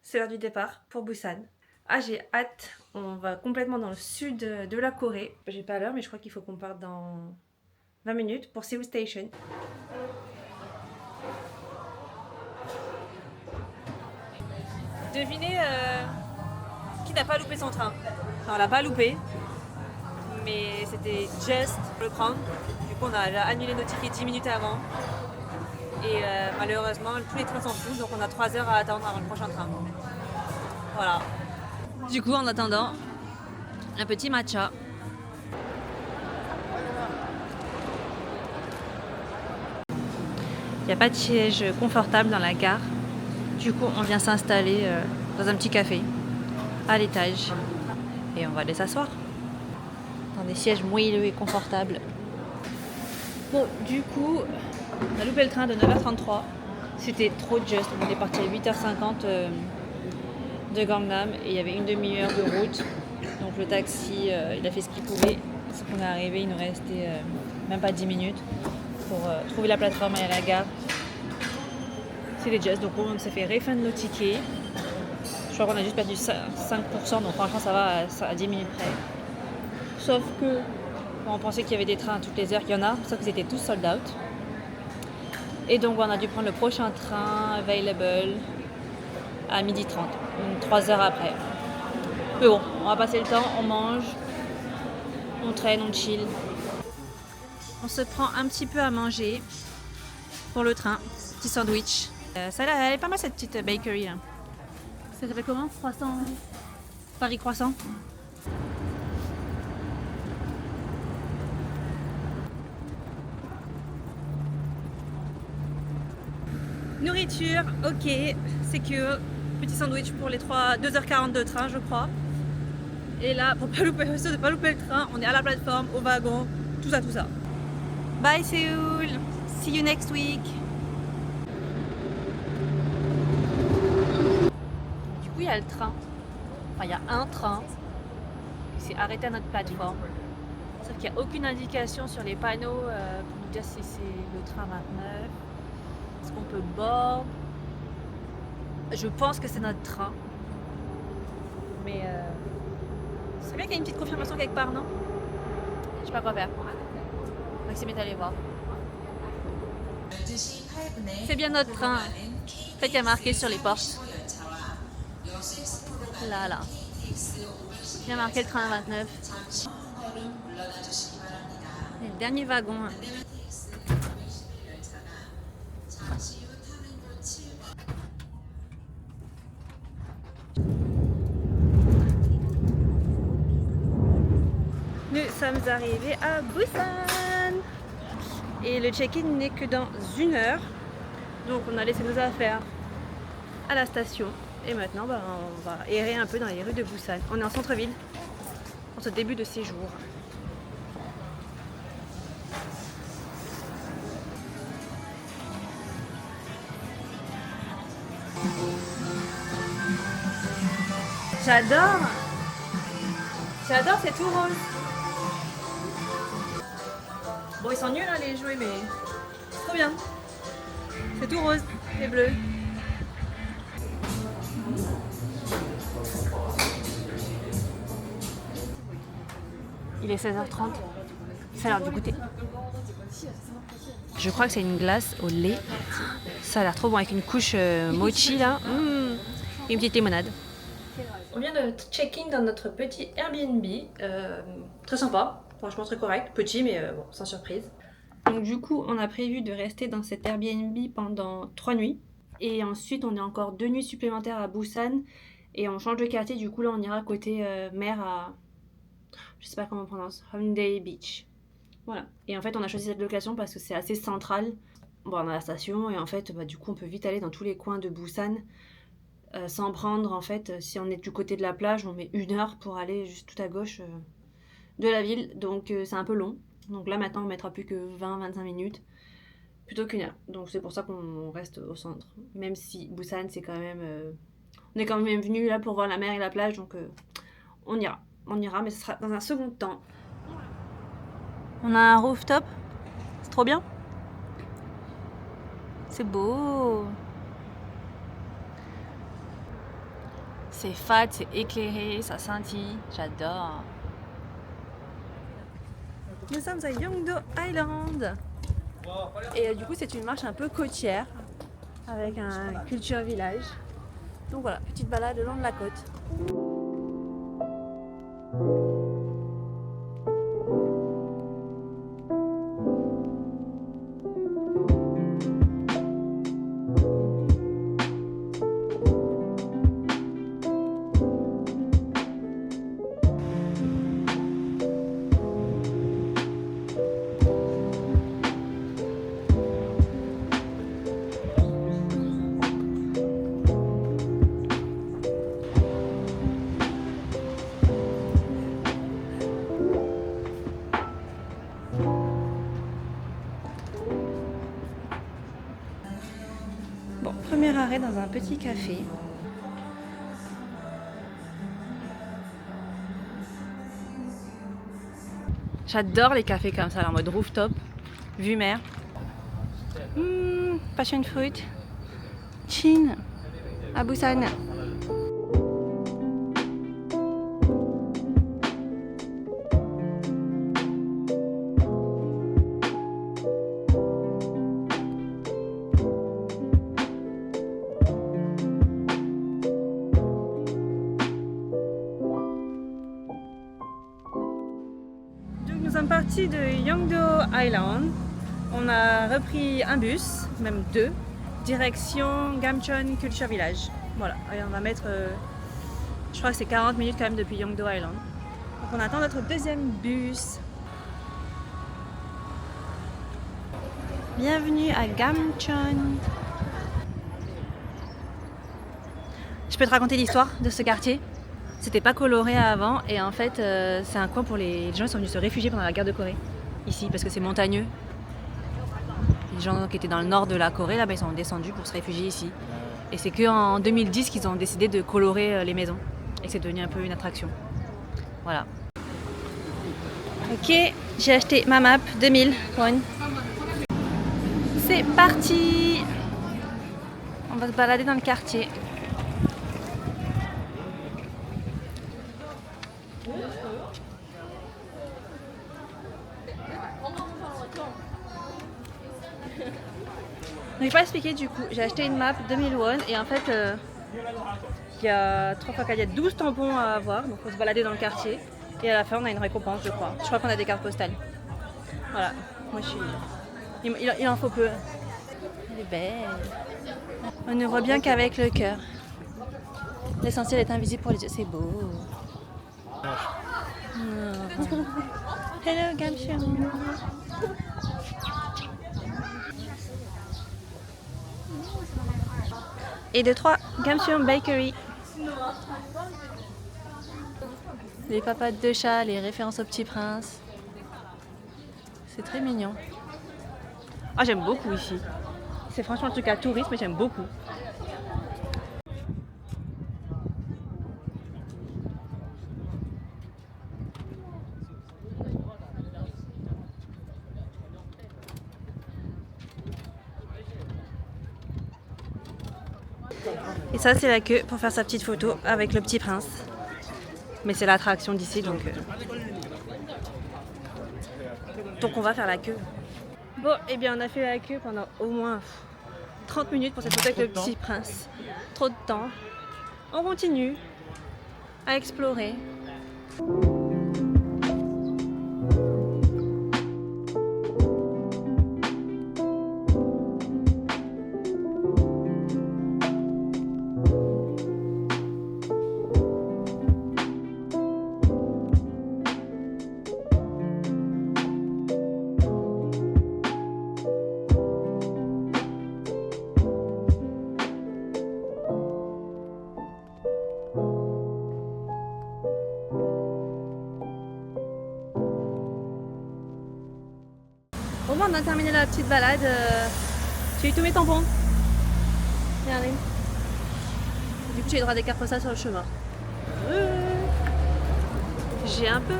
c'est l'heure du départ pour Busan. Ah, j'ai hâte. On va complètement dans le sud de la Corée. J'ai pas l'heure, mais je crois qu'il faut qu'on parte dans 20 minutes pour Seoul Station. Devinez qui n'a pas loupé son train. Enfin, on l'a pas loupé, mais c'était just pour le prendre. Du coup, on a annulé nos tickets 10 minutes avant. Et malheureusement, tous les trains sont fous, donc on a 3 heures à attendre avant le prochain train. Voilà. Du coup, en attendant, un petit matcha. Il n'y a pas de siège confortable dans la gare. Du coup, on vient s'installer dans un petit café à l'étage. Et on va aller s'asseoir dans des sièges moelleux et confortables. Bon, du coup, on a loupé le train de 9h33. C'était trop juste. On est parti à 8h50 de Gangnam et il y avait une demi-heure de route. Donc le taxi, il a fait ce qu'il pouvait. Sauf qu'on est arrivé, il nous restait même pas 10 minutes pour trouver la plateforme et aller à la gare. C'était just, donc on s'est fait refund nos tickets. Je crois qu'on a juste perdu 5%, donc franchement ça va à 10 minutes près. Sauf que on pensait qu'il y avait des trains à toutes les heures, qu'il y en a, sauf qu'ils étaient tous sold out. Et donc on a dû prendre le prochain train available à 12h30, donc 3 heures après. Mais bon, on va passer le temps, on mange, on traîne, on chill. On se prend un petit peu à manger pour le train, petit sandwich. Ça elle est pas mal cette petite bakery là. Ça s'appelle comment? Croissant Paris Croissant. Nourriture, ok, c'est que petit sandwich pour les 2h40 de train je crois. Et là, pour pas louper, de pas louper le train, on est à la plateforme, au wagon, tout ça, tout ça. Bye Séoul, see you next week. Du coup, il y a le train. Enfin, il y a un train qui s'est arrêté à notre plateforme. Sauf qu'il n'y a aucune indication sur les panneaux pour nous dire si c'est le train 29. Est-ce qu'on peut board? Je pense que c'est notre train. Mais c'est bien qu'il y ait une petite confirmation quelque part, non? Je sais pas quoi faire. Maxime est allé voir. C'est bien notre train. En fait, il y a marqué sur les portes. Là, là. Il y a marqué le train 29. Et le dernier wagon. Nous sommes arrivés à Busan. Et le check-in n'est que dans 1 heure. Donc on a laissé nos affaires à la station. Et maintenant on va errer un peu dans les rues de Busan. On est en centre-ville pour ce début de séjour. J'adore. J'adore, c'est tout rose. Bon, ils sont nuls hein, les jouets, mais c'est trop bien. C'est tout rose et bleu. Il est 16h30. C'est l'heure du goûter. Je crois que c'est une glace au lait. Ça a l'air trop bon avec une couche mochi là. Et une petite limonade. On vient de check-in dans notre petit Airbnb. Très sympa, franchement très correct. Petit mais bon, sans surprise. Donc du coup, on a prévu de rester dans cet Airbnb pendant 3 nuits. Et ensuite, on est encore 2 nuits supplémentaires à Busan. Et on change de quartier, du coup là on ira côté mer à... Je sais pas comment on prononce. Hyundai Beach. Voilà. Et en fait, on a choisi cette location parce que c'est assez central. Bon, on a la station et en fait, du coup, on peut vite aller dans tous les coins de Busan sans prendre, en fait, si on est du côté de la plage, on met 1 heure pour aller juste tout à gauche de la ville. Donc, c'est un peu long. Donc là, maintenant, on mettra plus que 20-25 minutes plutôt qu'1 heure. Donc, c'est pour ça qu'on reste au centre. Même si Busan, c'est quand même... on est quand même venu là pour voir la mer et la plage, donc on ira. On ira, mais ce sera dans un second temps. On a un rooftop. C'est trop bien. C'est beau. C'est fade, c'est éclairé, ça scintille, j'adore. Nous sommes à Yeongdo Island. Et du coup, c'est une marche un peu côtière avec un culture village. Donc voilà, petite balade le long de la côte. Bon, premier arrêt dans un petit café. J'adore les cafés comme ça, en mode rooftop, vue mer. Passion fruit, Chin, à Busan. Nous sommes partis de Yeongdo Island. On a repris un bus, même deux, direction Gamcheon Culture Village. Voilà, et on va mettre, je crois que c'est 40 minutes quand même depuis Yeongdo Island. Donc on attend notre deuxième bus. Bienvenue à Gamcheon. Je peux te raconter l'histoire de ce quartier? C'était pas coloré avant et en fait c'est un coin pour les gens qui sont venus se réfugier pendant la guerre de Corée ici parce que c'est montagneux. Les gens qui étaient dans le nord de la Corée là-bas ils sont descendus pour se réfugier ici et c'est qu'en 2010 qu'ils ont décidé de colorer les maisons et que c'est devenu un peu une attraction. Voilà. Ok, j'ai acheté ma map 2000 won. C'est parti. On va se balader dans le quartier. Je n'ai pas expliqué du coup, j'ai acheté une map 2000 won et en fait il y a 3 fois 4, il y a 12 tampons à avoir, donc on se balader dans le quartier et à la fin on a une récompense je crois. Je crois qu'on a des cartes postales. Voilà, moi je suis... Il en faut peu. Elle est belle. On ne voit bien qu'avec le cœur. L'essentiel est invisible pour les yeux, c'est beau. Oh. Hello Gamcheon. Et de 3, Gamcheon Bakery. Les papates de chat, les références au Petit Prince. C'est très mignon. Ah, j'aime beaucoup ici. C'est franchement un truc à tourisme, mais j'aime beaucoup. Et ça c'est la queue pour faire sa petite photo avec le Petit Prince. Mais c'est l'attraction d'ici donc on va faire la queue. Bon et bien on a fait la queue pendant au moins 30 minutes pour cette photo avec le Petit Prince. Trop de temps. On continue à explorer. Bon, on a terminé la petite balade. J'ai eu tous mes tampons. Regardez. Du coup, j'ai le droit des cartes postales sur le chemin. J'ai un peu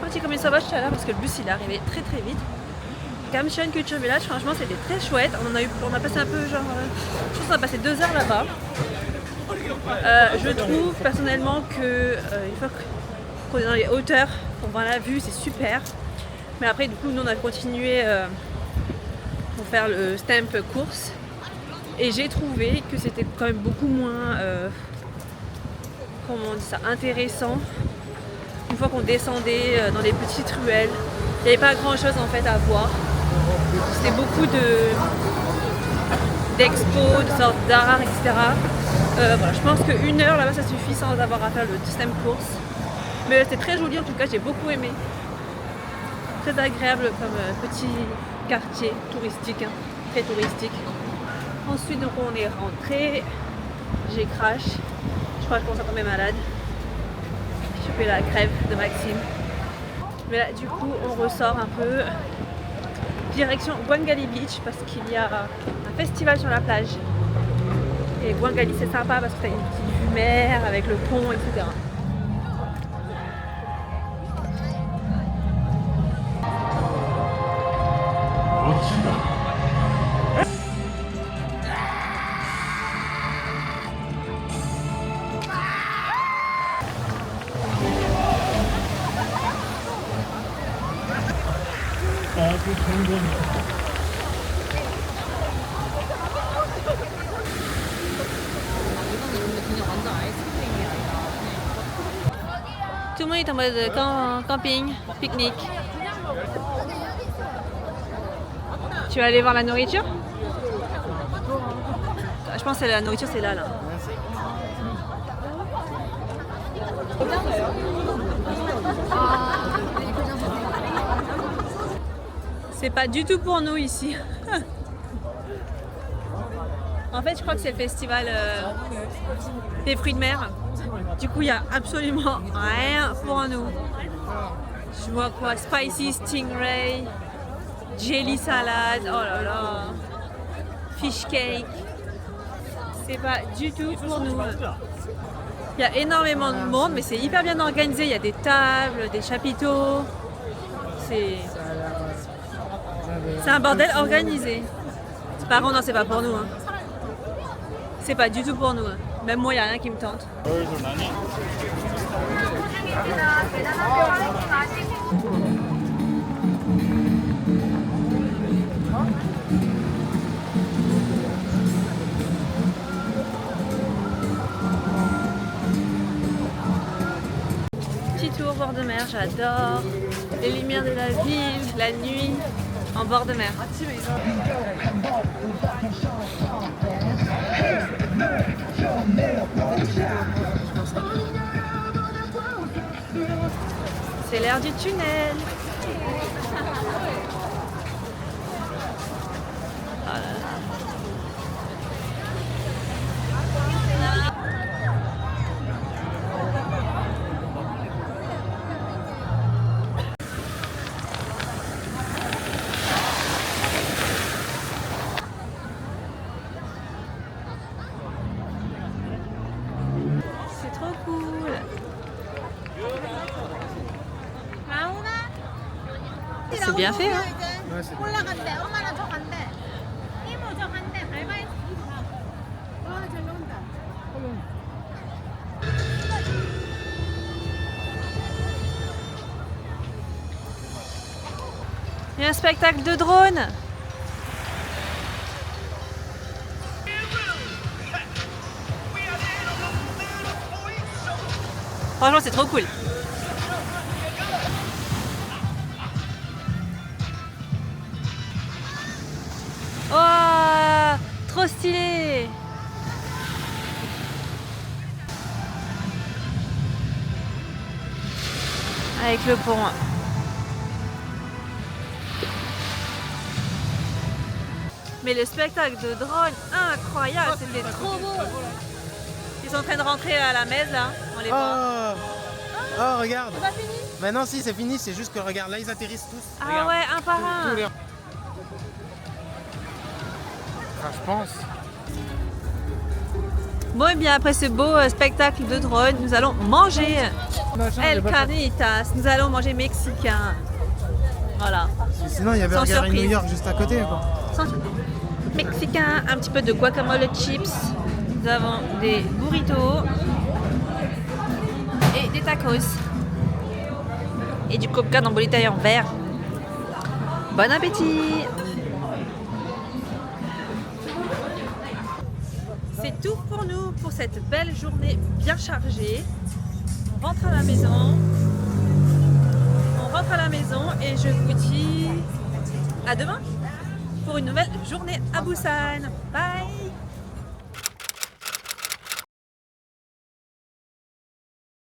parti comme une sauvage tout à l'heure parce que le bus il est arrivé très très vite. Gamcheon Culture Village, franchement, c'était très chouette. On a passé un peu genre. Je pense qu'on a passé 2 heures là-bas. Je trouve personnellement que une fois qu'on est dans les hauteurs, on voit la vue, c'est super. Mais après, du coup, nous on a continué pour faire le stamp course. Et j'ai trouvé que c'était quand même beaucoup moins, comment on dit ça, intéressant. Une fois qu'on descendait dans les petites ruelles, il n'y avait pas grand chose en fait à voir. C'était beaucoup d'expos, de sortes d'art, etc. Voilà, je pense qu'une heure là-bas ça suffit sans avoir à faire le stamp course. Mais c'était très joli en tout cas, j'ai beaucoup aimé. Très agréable comme petit quartier touristique, hein, très touristique. Ensuite donc on est rentré, j'ai crash, je crois que je commence à tomber malade. J'ai chopé la crève de Maxime. Mais là du coup on ressort un peu direction Gwangali Beach parce qu'il y a un festival sur la plage. Et Gwangali c'est sympa parce que t'as une petite vue mer avec le pont, etc. Tout le monde est en mode camping, pique-nique. Tu vas aller voir la nourriture? Je pense que la nourriture c'est là. C'est pas du tout pour nous ici. En fait, je crois que c'est le festival des fruits de mer. Du coup, il n'y a absolument rien pour nous. Je vois quoi? Spicy stingray, jelly salade, oh là là, fish cake. C'est pas du tout pour nous. Il y a énormément de monde, mais c'est hyper bien organisé. Il y a des tables, des chapiteaux. C'est un bordel organisé. Par contre, non, c'est pas pour nous. Hein. C'est pas du tout pour nous. Hein. Même moi, il n'y a rien qui me tente. Petit tour bord de mer, j'adore. Les lumières de la ville, la nuit, en bord de mer. C'est l'heure du tunnel. Oh là là. C'est trop cool. C'est bien fait, hein? Ouais, c'est Il y a un spectacle de drone. Franchement, c'est trop cool. Oh, trop stylé. Avec le pont. Mais le spectacle de drone, incroyable, c'était trop beau. Ils sont en train de rentrer à la messe là, on les voit. Oh, regarde. C'est pas fini? Bah non, si, c'est fini, c'est juste que regarde, là ils atterrissent tous. Ah Regarde. ouais, un par un. Tous les... Ah, je pense. Bon et bien après ce beau spectacle de drone, nous allons manger El Carnitas, nous allons manger mexicain. Voilà. Sinon, il y a Sans Burger in surprise. New York juste à côté, quoi. Mexicain, un petit peu de guacamole chips. Nous avons des burritos et des tacos. Et du coca dans bouteille en verre. Bon appétit! C'est tout pour nous pour cette belle journée bien chargée. On rentre à la maison. Et je vous dis à demain pour une nouvelle journée à Busan. Bye!